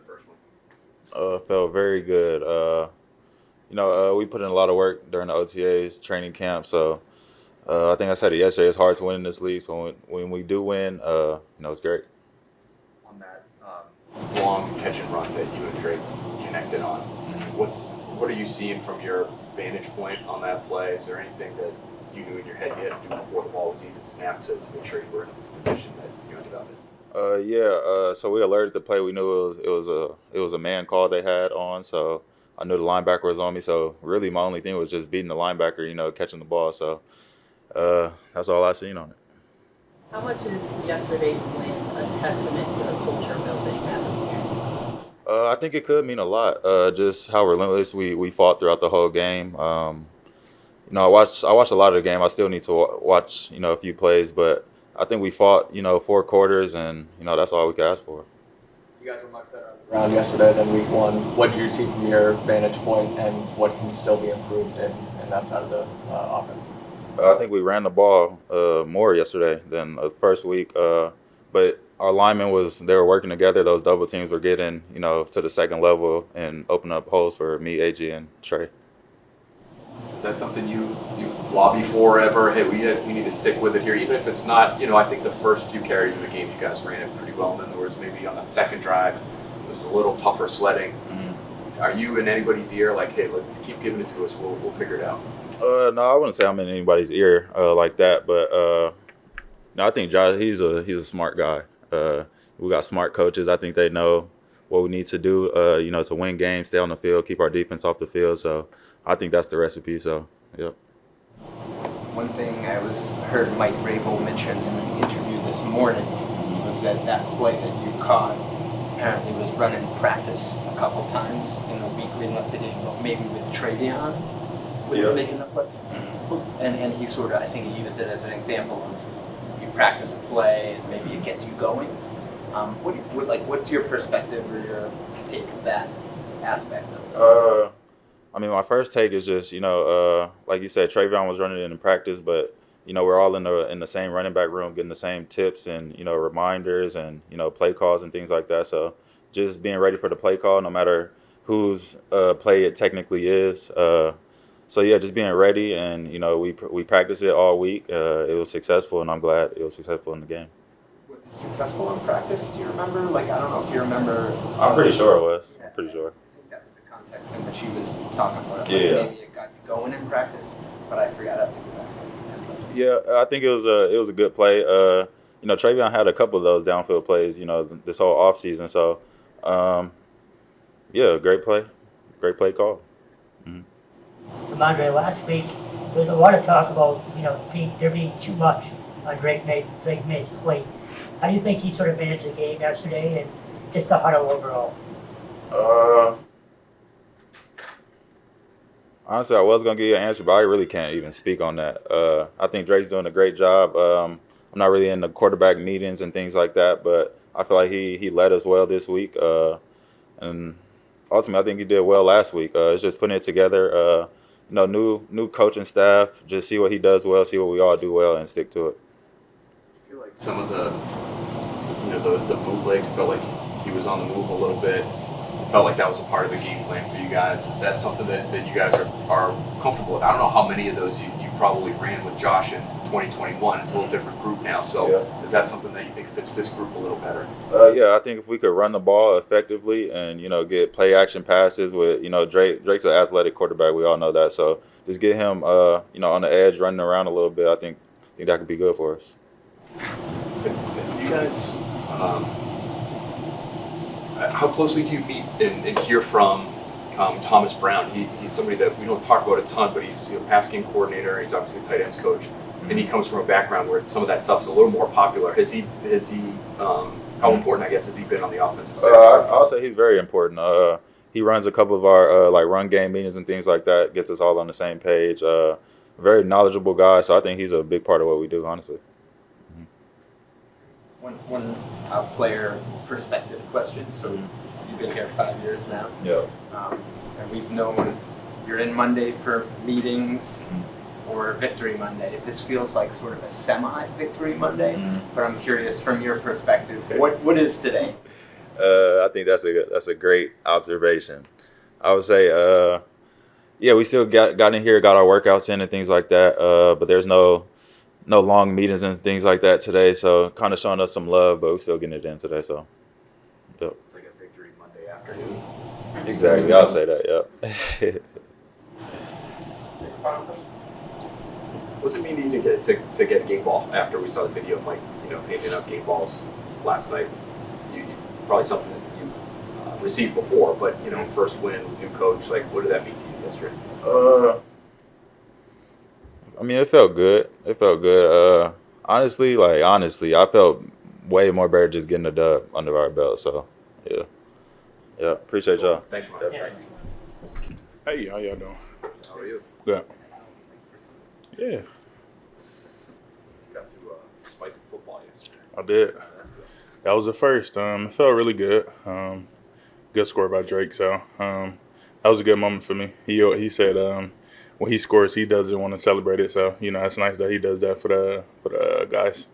first one? Felt very good. We put in a lot of work during the OTAs, training camp. So I think I said it yesterday. It's hard to win in this league. So when we do win, it's great. On that long catch and run that you and Drake connected on, what are you seeing from your vantage point on that play? Is there anything that you knew in your head you had to do before the ball was even snapped to make sure you were in the position that you ended up in? Yeah. So we alerted the play. We knew it was a man call they had on. So I knew the linebacker was on me. So really, my only thing was just beating the linebacker. Catching the ball. So that's all I seen on it. How much is yesterday's win a testament to the culture building happening here? I think it could mean a lot. Just how relentless we fought throughout the whole game. I watched a lot of the game. I still need to watch a few plays, but I think we fought 4 quarters, and that's all we could ask for. You guys were much better on the ground yesterday than week one. What did you see from your vantage point, and what can still be improved in that side of the offense? I think we ran the ball more yesterday than the first week, but our linemen they were working together. Those double teams were getting to the second level and opening up holes for me, AG, and Trey. Is that something you lobby for ever? Hey, we need to stick with it here, even if it's not. I think the first few carries of the game, you guys ran it pretty well, and then there was maybe on that second drive, it was a little tougher sledding. Mm-hmm. Are you in anybody's ear, like, hey, keep giving it to us, we'll figure it out? No, I wouldn't say I'm in anybody's ear like that, but no, I think Josh, he's a smart guy. We got smart coaches. I think they know what we need to do, to win games, stay on the field, keep our defense off the field. So I think that's the recipe. So, yep. One thing I heard Mike Vrabel mention in an interview this morning was that play that you caught apparently was run in practice a couple times in the week leading up to the game, maybe with Travion making the play. And he sort of, I think he used it as an example of you practice a play and maybe it gets you going. What's your perspective or your take of that aspect of it? My first take is just, like you said, Travion was running it in practice, but we're all in the same running back room, getting the same tips and reminders and play calls and things like that. So just being ready for the play call, no matter whose play it technically is. So yeah, just being ready, and we practiced it all week. It was successful, and I'm glad it was successful in the game. Was it successful in practice? Do you remember? I don't know if you remember. I'm pretty sure it was. I'm pretty sure. I think that was the context in which he was talking about it. Yeah. Maybe it got you going in practice, but I forgot. I have to go back and listen. Yeah, I think it was a good play. Travion had a couple of those downfield plays, this whole offseason. So, yeah, great play call. Mm-hmm. Rhamondre, last week there was a lot of talk about there being too much on Drake May's plate. How do you think he sort of managed the game yesterday and just the huddle overall? Honestly, I was gonna give you an answer, but I really can't even speak on that. I think Drake's doing a great job. I'm not really in the quarterback meetings and things like that, but I feel like he led us well this week, and ultimately, I think he did well last week. It's just putting it together. New coaching staff. Just see what he does well, see what we all do well, and stick to it. I feel like some of the bootlegs felt like he was on the move a little bit. It felt like that was a part of the game plan for you guys. Is that something that you guys are comfortable with? I don't know how many of those you probably ran with Josh in 2021. It's a little different group now. So yeah. Is that something that you think fits this group a little better? Yeah, I think if we could run the ball effectively and get play action passes with Drake's an athletic quarterback. We all know that. So just get him on the edge, running around a little bit. I think that could be good for us. You guys, how closely do you meet and hear from Thomas Brown? He's somebody that we don't talk about a ton, but he's pass game coordinator. He's obviously a tight ends coach, and he comes from a background where some of that stuff's a little more popular. Has he how important, I guess, has he been on the offensive side? I'll say he's very important. He runs a couple of our run game meetings and things like that. Gets us all on the same page. Very knowledgeable guy, so I think he's a big part of what we do, honestly. One player perspective question. So you've been here 5 years now. Yeah. And we've known you're in Monday for meetings or Victory Monday. This feels like sort of a semi-Victory Monday, but I'm curious from your perspective, what is today? I think that's a great observation. I would say, yeah, we still got in here, got our workouts in and things like that. But there's no long meetings and things like that today. So kind of showing us some love, but we're still getting it in today. So, yep. It's like a victory Monday afternoon. Exactly. I'll say that. Yep. What's it mean to you to get a game ball after we saw the video of Mike, handing out game balls last night? You probably something that you've received before, but first win, new coach. Like, what did that mean to you yesterday? I mean, it felt good. Honestly, I felt way more better just getting the dub under our belt. So, yeah. Appreciate y'all. Thanks, Mike. Yeah. Hey, how y'all doing? How are you? Good. Yeah, Got to spike football yesterday. I did. That was the first. It felt really good. Good score by Drake. So that was a good moment for me. He said when he scores, he doesn't want to celebrate it. So it's nice that he does that for the guys.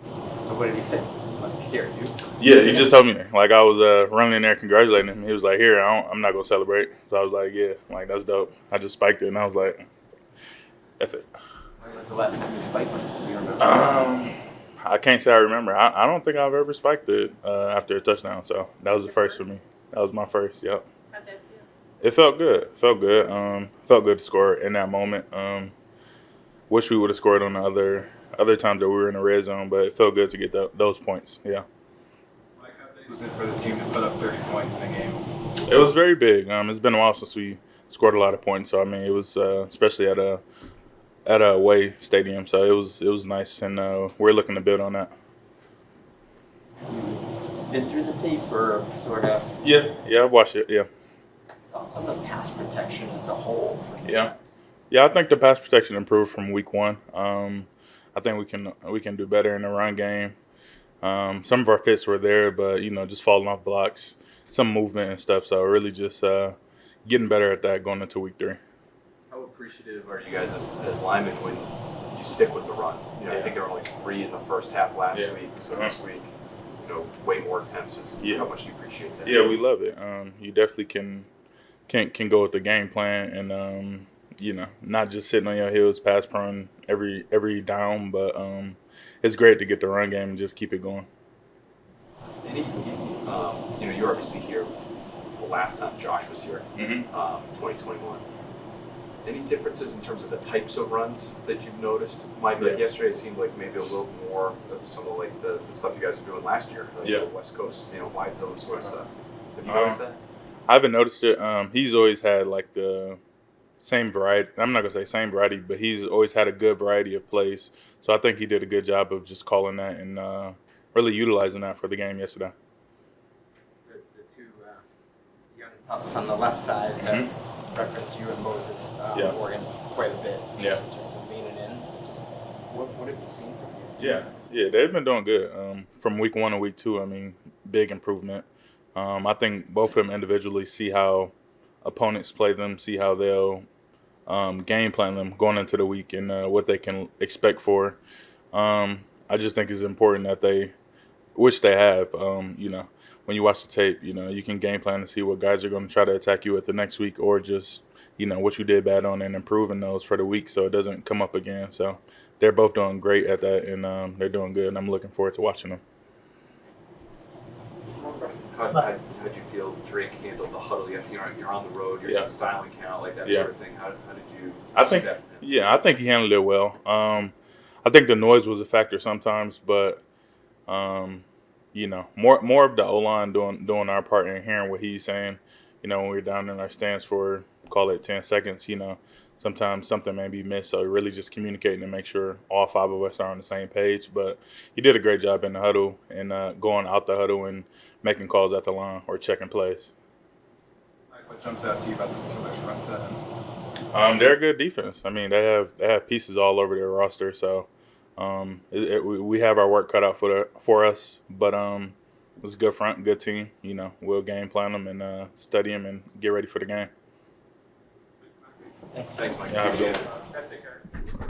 So what did he say? Like, here, you. Yeah, he just told me. Like, I was running in there congratulating him. He was like, "Here, I'm not gonna celebrate." So I was like, "Yeah, like that's dope." I just spiked it, and I was like, "F it." When was the last time you spiked one? Do you remember? I can't say I remember. I don't think I've ever spiked it after a touchdown. So that was the first for me. That was my first. Yep. How'd that feel? It felt good. Felt good to score in that moment. Wish we would have scored on the other times that we were in the red zone, but it felt good to get those points. Yeah. Mike, how big was it for this team to put up 30 points in a game? It was very big. It's been a while since we scored a lot of points. So I mean, it was especially at a away stadium. So it was nice, and we're looking to build on that. Been through the tape or sort of Yeah, I watched it. Yeah. thoughts on the pass protection as a whole for you? Yeah, I think the pass protection improved from week one. I think we can do better in the run game. Some of our fits were there, but just falling off blocks, some movement and stuff. So really just getting better at that going into week 3. How appreciative are you guys as linemen when you stick with the run? I think there were only 3 in the first half last week, so this week, way more attempts. How much do you appreciate that? Yeah, we love it. You definitely can go with the game plan and not just sitting on your heels, pass prone every down, but it's great to get the run game and just keep it going. You're obviously here the last time Josh was here, 2021. Any differences in terms of the types of runs that you've noticed? Mike, like yesterday, it seemed like maybe a little more of some of the stuff you guys were doing last year, the West Coast, wide zone sort of stuff. Have you noticed that? I haven't noticed it. He's always had like the same variety. I'm not gonna say same variety, but he's always had a good variety of plays. So I think he did a good job of just calling that and really utilizing that for the game yesterday. The 2 young pups on the left side have referenced you and Moses Morgan quite a bit in terms of leaning in. Just, what have you seen from these two guys? Yeah, they've been doing good. From week 1 to week 2, I mean, big improvement. I think both of them individually see how opponents play them, see how they'll game plan them going into the week and what they can expect for. I just think it's important that which they have, when you watch the tape, you can game plan to see what guys are going to try to attack you at the next week or just, what you did bad on and improving those for the week so it doesn't come up again. So they're both doing great at that and they're doing good and I'm looking forward to watching them. How'd you feel Drake handled the huddle? You're on the road, you're just silent count, like that sort of thing. How did you see that from him? I think he handled it well. I think the noise was a factor sometimes, but more of the O-line doing our part and hearing what he's saying. When we're down in our stance for call it 10 seconds, sometimes something may be missed. So really just communicating to make sure all 5 of us are on the same page. But he did a great job in the huddle and going out the huddle and making calls at the line or checking plays. Mike, what jumps out to you about this Steelers front 7? They're a good defense. I mean, they have pieces all over their roster. So we have our work cut out for us. But it's a good front, good team. We'll game plan them and study them and get ready for the game. Thanks. Thanks, Mike. Yeah, have a good Appreciate one. it. That's it, Kurt.